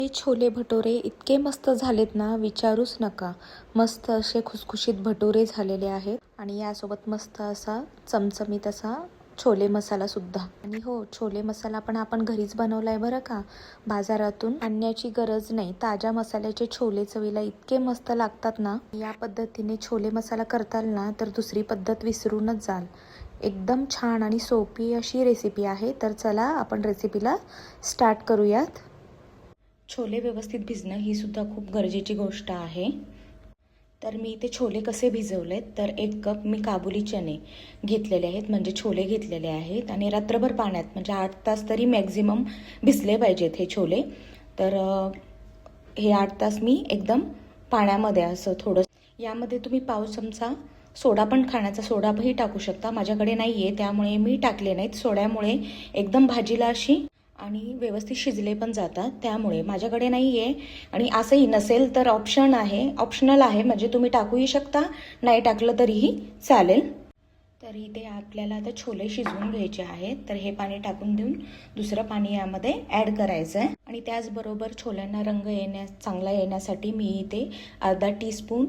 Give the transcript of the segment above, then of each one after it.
हे छोले भटुरे इतके मस्त झालेत ना, विचारूच नका. मस्त असे खुसखुशीत भटुरे झालेले आहेत आणि यासोबत मस्त असा चमचमीत असा छोले मसाला सुद्धा. आणि हो, छोले मसाला पण आपण घरीच बनवलाय बरं का. बाजारातून आणण्याची गरज नाही. ताज्या मसाल्याचे छोले चवीला इतके मस्त लागतात ना. या पद्धतीने छोले मसाला करताल ना तर दुसरी पद्धत विसरूनच जाल. एकदम छान आणि सोपी अशी रेसिपी आहे. तर चला आपण रेसिपीला स्टार्ट करूयात. छोले व्यवस्थित भिजणं ही सुद्धा खूप गरजेची गोष्ट आहे. तर मी इथे छोले कसे भिजवलेत, तर 1 कप मी काबुली चणे घेतलेले आहेत, म्हणजे छोले घेतलेले आहेत आणि रात्रभर पाण्यात म्हणजे 8 तास तरी मॅक्झिमम भिजले पाहिजेत हे छोले. तर हे 8 तास मी एकदम पाण्यामध्ये असं थोडं, यामध्ये तुम्ही पाव चमचा सोडा पण, खाण्याचा सोडाही टाकू शकता. माझ्याकडे नाही आहे त्यामुळे मी टाकले नाहीत. सोड्यामुळे एकदम भाजीला अशी आणि व्यवस्थित शिजले पण जातात, त्यामुळे माझ्याकडे नाही आहे. आणि असंही नसेल तर ऑप्शनल आहे, म्हणजे तुम्ही टाकूही शकता, नाही टाकलं तरीही चालेल. तर इथे आपल्याला आता छोले शिजवून घ्यायचे आहेत. तर हे पाणी टाकून देऊन दुसरं पाणी यामध्ये ॲड करायचं आहे. आणि त्याचबरोबर छोल्यांना रंग चांगला येण्यासाठी मी इथे अर्धा टीस्पून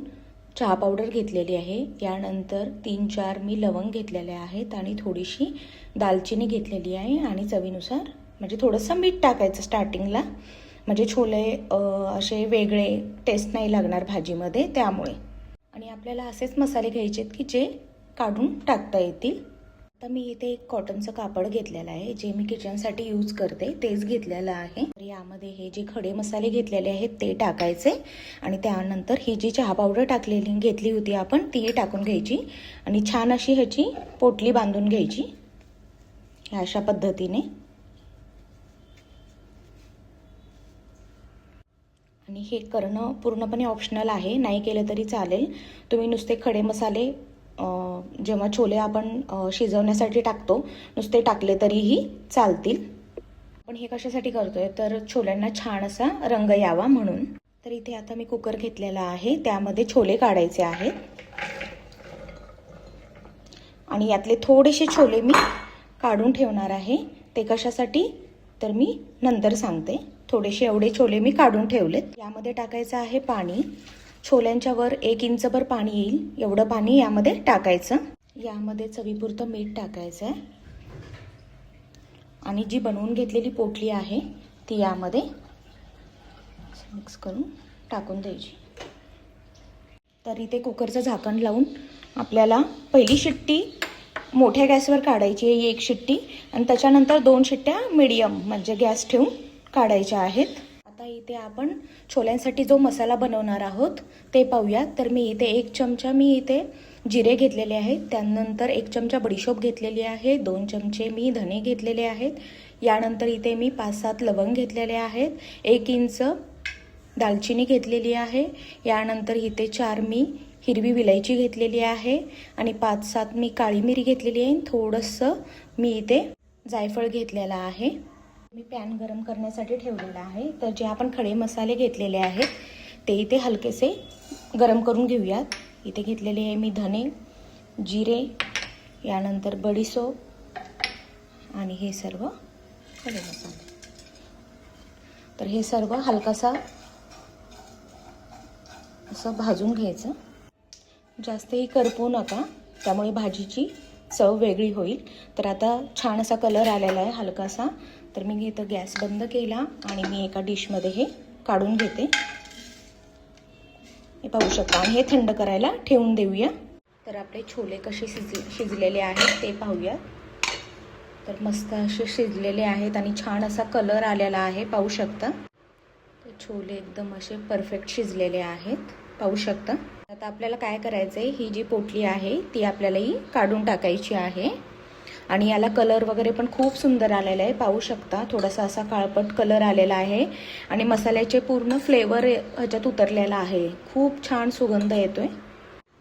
चहा पावडर घेतलेली आहे. यानंतर 3-4 मी लवंग घेतलेले आहेत आणि थोडीशी दालचिनी घेतलेली आहे. आणि चवीनुसार म्हणजे थोडंसं मीठ टाकायचं स्टार्टिंगला, म्हणजे छोले असे वेगळे टेस्ट नाही लागणार भाजीमध्ये, त्यामुळे. आणि आपल्याला असेच मसाले घ्यायचे आहेत की जे काढून टाकता येतील. आता मी इथे एक कॉटनचं कापड घेतलेलं आहे, जे मी किचनसाठी यूज करते, तेच घेतलेलं आहे. तर यामध्ये हे जे खडे मसाले घेतलेले आहेत ते टाकायचे आणि त्यानंतर ही जी चहा पावडर घेतली होती आपण, ती टाकून घ्यायची आणि छान अशी ह्याची पोटली बांधून घ्यायची अशा पद्धतीने. आणि हे करणं पूर्णपणे ऑप्शनल आहे, नाही केलं तरी चालेल. तुम्ही नुसते खडे मसाले जेव्हा छोले आपण शिजवण्यासाठी टाकतो, नुसते टाकले तरीही चालतील. आपण हे कशासाठी करतोय, तर छोल्यांना छान असा रंग यावा म्हणून. तर इथे आता मी कुकर घेतलेला आहे, त्यामध्ये छोले काढायचे आहेत. आणि यातले थोडेसे छोले मी काढून ठेवणार आहे. ते कशासाठी तर मी नंतर सांगते. थोडेसे एवढे छोले मी काढून ठेवलेत. यामध्ये टाकायचं आहे पाणी. छोल्यांच्या वर 1 इंचभर पाणी येईल एवढं पाणी यामध्ये टाकायचं. यामध्ये चवीपुरतं मीठ टाकायचं आहे आणि जी बनवून घेतलेली पोटली आहे ती यामध्ये मिक्स करून टाकून द्यायची. तर इथे कुकरचं झाकण लावून आपल्याला पहिली शिट्टी मोठ्या गॅसवर काढायची आहे, 1 शिट्टी, आणि त्याच्यानंतर 2 शिट्ट्या मीडियम म्हणजे गॅस ठेवून काढायच्या आहेत. आता इथे आपण छोल्यांसाठी जो मसाला बनवणार आहोत ते पाहूयात. तर मी इथे 1 चमचा मी इथे जिरे घेतलेले आहेत, त्यानंतर 1 चमचा बडीशोप घेतलेली आहे, 2 चमचे मी धने घेतलेले आहेत, यानंतर इथे मी 5-7 लवंग घेतलेले आहेत, 1 इंच दालचिनी घेतलेली आहे, यानंतर इथे 4 मी हिरवी विलायची घेतलेली आहे आणि 5-7 मी काळी मिरी घेतलेली आहे. थोडंसं मी इथे जायफळ घेतलेला आहे. मी पॅन गरम करण्यासाठी ठेवलेला आहे. तर जे आपण खडे मसाले घेतलेले आहेत ते इथे हलकेसे गरम करून घेऊयात. इथे घेतलेले आहे मी धने, जिरे, यानंतर बडीशोप आणि हे सर्व खडे मसाले. तर हे सर्व हलकासा असं भाजून घ्यायचं. जास्तही करपवू नका, त्यामुळे भाजीची चव वेगळी होईल. तर आता छान असा कलर आलेला आहे हलकासा. तर मी इथं गॅस बंद केला आणि मी एका डिशमध्ये हे काढून घेते. हे पाहू शकता आणि हे थंड करायला ठेवून देऊया. तर आपले छोले कसे शिजलेले आहेत ते पाहूया. तर मस्त असे शिजलेले आहेत आणि छान असा कलर आलेला आहे, पाहू शकता. तर छोले एकदम असे परफेक्ट शिजलेले आहेत, पाहू शकता. आता आपल्याला काय करायचं आहे, ही जी पोटली आहे ती आपल्याला ही काढून टाकायची आहे. आणि याला कलर वगैरे पण खूप सुंदर आलेला आहे, पाहू शकता. थोडासा असा काळपट कलर आलेला आहे आणि मसाल्याचे पूर्ण फ्लेवर ह्याच्यात उतरलेला आहे, खूप छान सुगंध येतोय.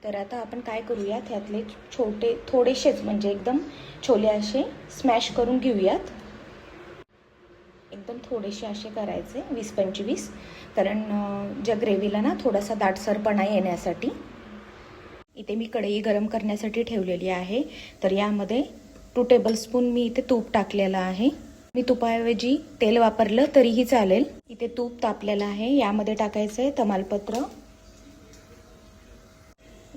तर आता आपण काय करूयात, ह्यातले थोडेसेच म्हणजे एकदम छोले असे स्मॅश करून घेऊयात. एकदम थोडेसे असे करायचे, 20-25, कारण ज्या ग्रेव्हीला ना थोडासा दाटसरपणा येण्यासाठी. इथे मी कढई गरम करण्यासाठी ठेवलेली आहे. तर यामध्ये 2 टेबलस्पून मी इथे तूप टाकलेलं आहे मी तुपाऐवजी तेल वापरलं तरीही चालेल. इथे तूप तापलेलं आहे, यामध्ये टाकायचं आहे तमालपत्र,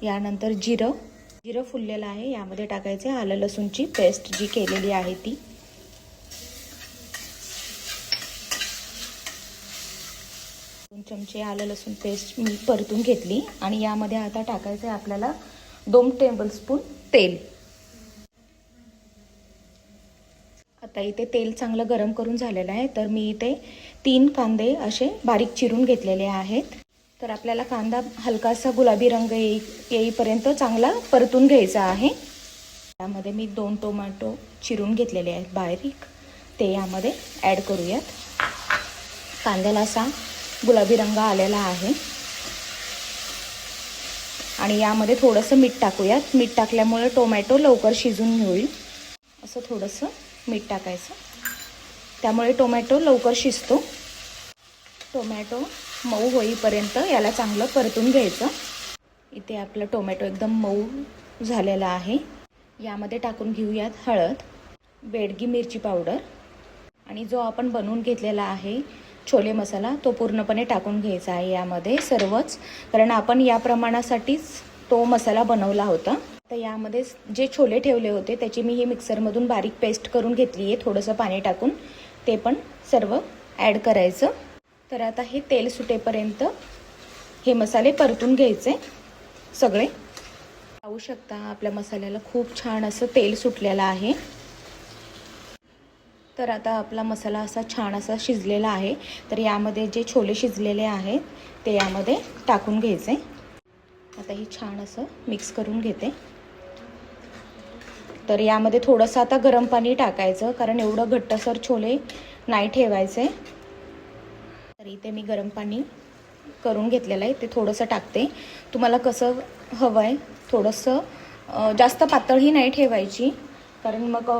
यानंतर जिरं फुललेलं आहे, यामध्ये टाकायचं आहे आलं लसूणची पेस्ट जी केलेली आहे ती. 2 चमचे आलं लसूण पेस्ट मी परतून घेतली आणि यामध्ये आता टाकायचं आहे आपल्याला 2 टेबलस्पून तेल. आता इथे तेल चांगलं गरम करून झालेलं आहे, तर मी इथे 3 कांदे असे बारीक चिरून घेतलेले आहेत. तर आपल्याला कांदा हलकासा गुलाबी रंग येईपर्यंत चांगला परतून घ्यायचा आहे. त्यामध्ये मी 2 टोमॅटो चिरून घेतलेले आहेत बारीक, ते यामध्ये ॲड करूयात. कांद्याला असा गुलाबी रंग आलेला आहे आणि यामध्ये थोडंसं मीठ टाकूयात. मीठ टाकल्यामुळे टोमॅटो लवकर शिजून होईल. असं थोडंसं मीठ टाकायचं, त्यामुळे टोमॅटो लवकर शिजतो. टोमॅटो मऊ होईपर्यंत याला चांगलं परतून घ्यायचं. इथे आपलं टोमॅटो एकदम मऊ झालेला आहे. यामध्ये टाकून घेऊयात हळद, बेडगी मिरची पावडर आणि जो आपण बनवून घेतलेला आहे छोले मसाला, तो पूर्णपणे टाकून घ्यायचा आहे यामध्ये सर्वच, कारण आपण या प्रमाणासाठीच तो मसाला बनवला होता. तर यामध्ये जे छोले ठेवले होते त्याची मी ही मिक्सरमधून बारीक पेस्ट करून घेतली आहे, थोडंसं पाणी टाकून. ते पण सर्व ॲड करायचं. तर आता हे तेल सुटेपर्यंत हे मसाले परतून घ्यायचे सगळे. पाहू शकता आपल्या मसाल्याला खूप छान असं तेल सुटलेलं आहे. तर आता आपला मसाला असा छान असा शिजलेला आहे. तर यामध्ये जे छोले शिजलेले आहेत ते यामध्ये टाकून घ्यायचे. आता हे छान असं मिक्स करून घेते. तर यामध्ये थोडंसं आता गरम पाणी टाकायचं, कारण एवढं घट्टसर छोले नाही ठेवायचे. तर इथे मी गरम पाणी करून घेतलेलं आहे, ते थोडंसं टाकते. तुम्हाला कसं हवं आहे, थोडंसं जास्त पातळही नाही ठेवायची, कारण मग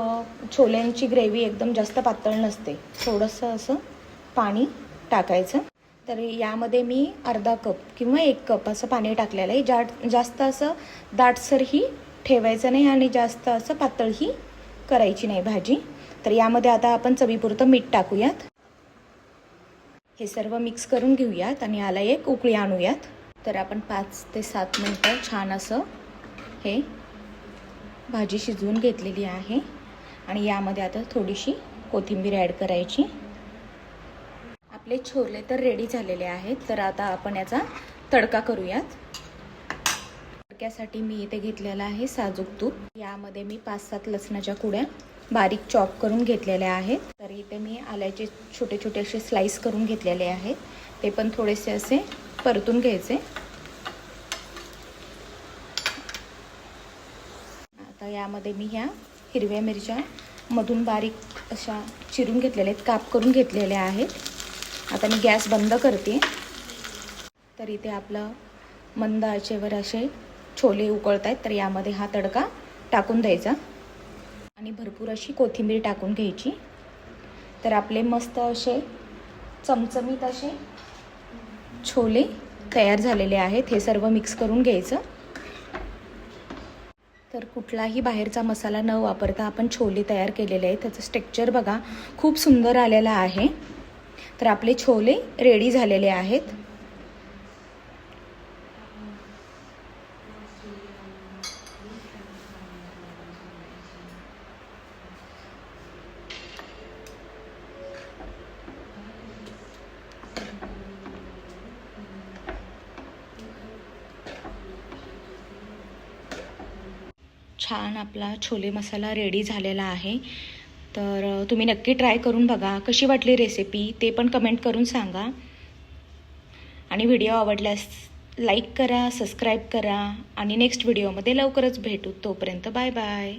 छोल्यांची ग्रेव्ही एकदम जास्त पातळ नसते. थोडंसं असं पाणी टाकायचं. तर यामध्ये मी अर्धा कप किंवा 1 कप असं पाणी टाकलेलं आहे. जास्त असं दाटसरही ठेवायचं नाही आणि जास्त असं पातळही करायची नाही भाजी. तर यामध्ये आता आपण चवीपुरतं मीठ टाकूयात. हे सर्व मिक्स करून घेऊयात आणि याला एक उकळी आणूयात. तर आपण 5 ते 7 मिनटं छान असं हे भाजी शिजवून घेतलेली आहे आणि यामध्ये आता थोडीशी कोथिंबीर ॲड करायची. आपले छोले तर रेडी झालेले आहेत. तर आता आपण याचा तडका करूयात. तडक्यासाठी मी इथे घेतलेला आहे साजूक तूप. यामध्ये मी 5-7 लसणाच्या कुड्या बारीक चॉप करून घेतलेल्या आहेत. तर इथे मी आल्याचे छोटे छोटे असे स्लाइस करून घेतलेले आहेत, ते पण थोडेसे असे परतून घ्यायचे. आता यामध्ये मी ह्या हिरव्या मिरच्या मधून बारीक अशा चिरून घेतलेल्या आहेत, काप करून घेतलेल्या आहेत. आता मी गॅस बंद करते. तर इथे आपलं मंद आचेवर असे छोले उकळत आहेत. तर यामध्ये हा तडका टाकून द्यायचा आणि भरपूर अशी कोथिंबीर टाकून घ्यायची. तर आपले मस्त असे चमचमीत असे छोले तयार झालेले आहेत. हे सर्व मिक्स करून घ्यायचं. तर कुठलाही बाहेरचा मसाला न वापरता आपण छोले तयार केलेले आहेत. त्याचं टेक्स्चर बघा खूप सुंदर आलेलं आहे. तर आपले छोले रेडी झालेले आहेत. छान आपला छोले मसाला रेडी झालेला आहे. तर तुम्ही नक्की ट्राय करून बघा. कशी वाटली रेसिपी ते पण कमेंट करून सांगा. आणि व्हिडिओ आवडल्यास लाईक करा, सबस्क्राईब करा आणि नेक्स्ट व्हिडिओमध्ये लवकरच भेटू. तोपर्यंत बाय बाय.